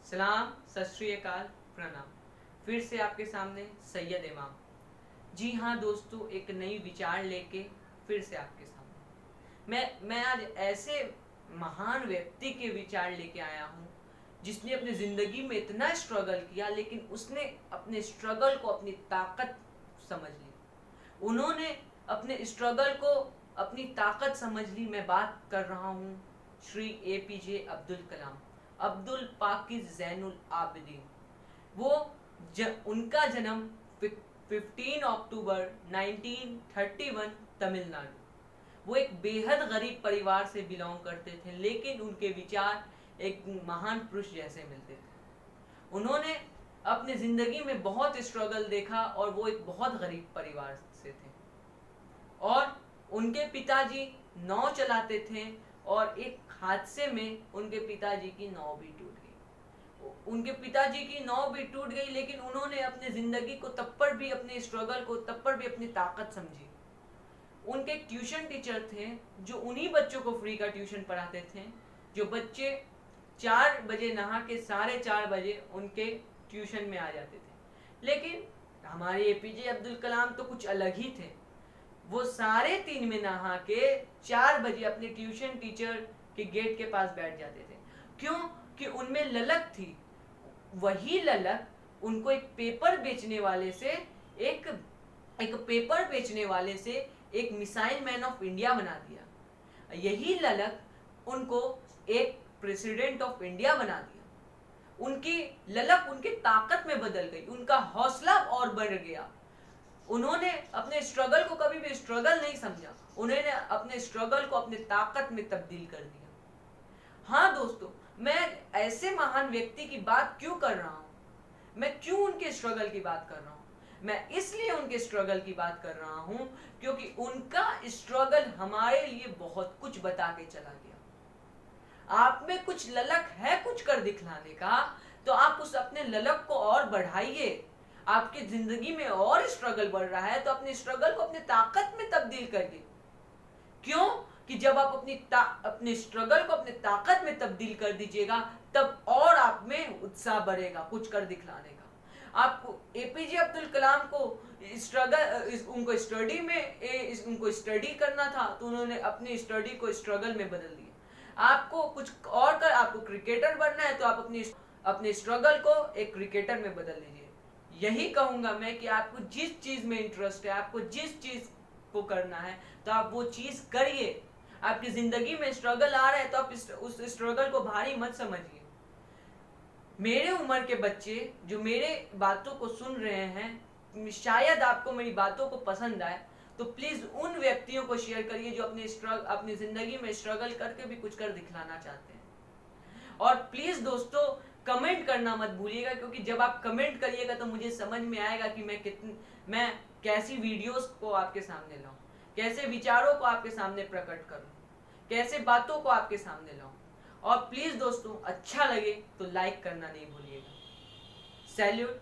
सलाम, सत श्री अकाल, प्रणाम। फिर से आपके सामने सैयद इमाम। जी हाँ दोस्तों, एक नई विचार लेके फिर से आपके सामने मैं आज ऐसे महान व्यक्ति के विचार लेके आया हूँ जिसने अपनी ज़िंदगी में इतना स्ट्रगल किया, लेकिन उसने अपने स्ट्रगल को अपनी ताकत समझ ली। उन्होंने अपने स्ट्रगल को अपनी ताकत समझ ली। मैं बात कर रहा हूँ श्री APJ अब्दुल कलाम, अब्दुल पाकिज़ ज़ैनुल आबिदीन। उनका जन्म 15 अक्टूबर 1931 तमिलनाडु। वो एक बेहद गरीब परिवार से बिलोंग करते थे, लेकिन उनके विचार एक महान पुरुष जैसे मिलते थे। उन्होंने अपने ज़िंदगी में बहुत स्ट्रगल देखा और वो एक बहुत गरीब परिवार से थे। और उनके पिताजी नाव चलाते थे और एक हादसे में उनके पिताजी की नाव भी टूट गई। उनके पिताजी की नाव भी टूट गई, लेकिन उन्होंने अपने ज़िंदगी को तब पर भी, अपने स्ट्रगल को तब पर भी अपनी ताकत समझी। उनके ट्यूशन टीचर थे जो उन्हीं बच्चों को फ्री का ट्यूशन पढ़ाते थे, जो बच्चे 4 बजे नहा के 4:30 बजे उनके ट्यूशन में आ जाते थे। लेकिन हमारे APJ अब्दुल कलाम तो कुछ अलग ही थे। वो 3:30 में नहा के 4 बजे अपने ट्यूशन टीचर के गेट के पास बैठ जाते थे। क्यों? कि उनमें ललक थी। वही ललक उनको एक पेपर बेचने वाले से एक मिसाइल मैन ऑफ इंडिया बना दिया। यही ललक उनको एक प्रेसिडेंट ऑफ इंडिया बना दिया। उनकी ललक उनकी ताकत में बदल गई, उनका हौसला और बढ़ गया। उन्होंने अपने स्ट्रगल को कभी भी स्ट्रगल नहीं समझा, उन्होंने अपने स्ट्रगल को अपने ताकत में तब्दील कर दिया। हाँ दोस्तों, मैं ऐसे महान व्यक्ति की बात क्यों कर रहा हूँ? मैं क्यों उनके स्ट्रगल की बात कर रहा हूँ? मैं इसलिए उनके स्ट्रगल की बात कर रहा हूँ क्योंकि उनका स्ट्रगल हमारे लिए बहुत कुछ बता के चला गया। आप में कुछ ललक है कुछ कर दिखलाने का, तो आप उस अपने ललक को और बढ़ाइए। आपकी जिंदगी में और स्ट्रगल बढ़ रहा है तो अपने स्ट्रगल को अपने ताकत में तब्दील करिए। क्यों? कि जब आप अपने स्ट्रगल को अपने ताकत में तब्दील कर दीजिएगा, तब और आप में उत्साह बढ़ेगा कुछ कर दिखलाने का। आपको APJ अब्दुल कलाम को उनको स्टडी करना था, तो उन्होंने अपनी स्टडी को स्ट्रगल में बदल दिया। आपको कुछ और आपको क्रिकेटर बनना है, तो आप अपने स्ट्रगल को एक क्रिकेटर में बदल लीजिए। यही कहूंगा मैं कि आपको जिस चीज में इंटरेस्ट है, आपको जिस चीज को करना है, तो आप वो चीज करिए। आपकी जिंदगी में स्ट्रगल आ रहा है तो आप उस स्ट्रगल को भारी मत समझिए। मेरे उम्र के बच्चे जो मेरे बातों को सुन रहे हैं, शायद आपको मेरी बातों को पसंद आए, तो प्लीज उन व्यक्तियों को शेयर करिए जो अपनी जिंदगी में स्ट्रगल करके भी कुछ कर दिखलाना चाहते हैं। और प्लीज दोस्तों, कमेंट करना मत भूलिएगा, क्योंकि जब आप कमेंट करिएगा तो मुझे समझ में आएगा कि मैं कैसी वीडियोस को आपके सामने लाऊं, कैसे विचारों को आपके सामने प्रकट करूं, कैसे बातों को आपके सामने लाऊं। और प्लीज दोस्तों, अच्छा लगे तो लाइक करना नहीं भूलिएगा। सैल्यूट।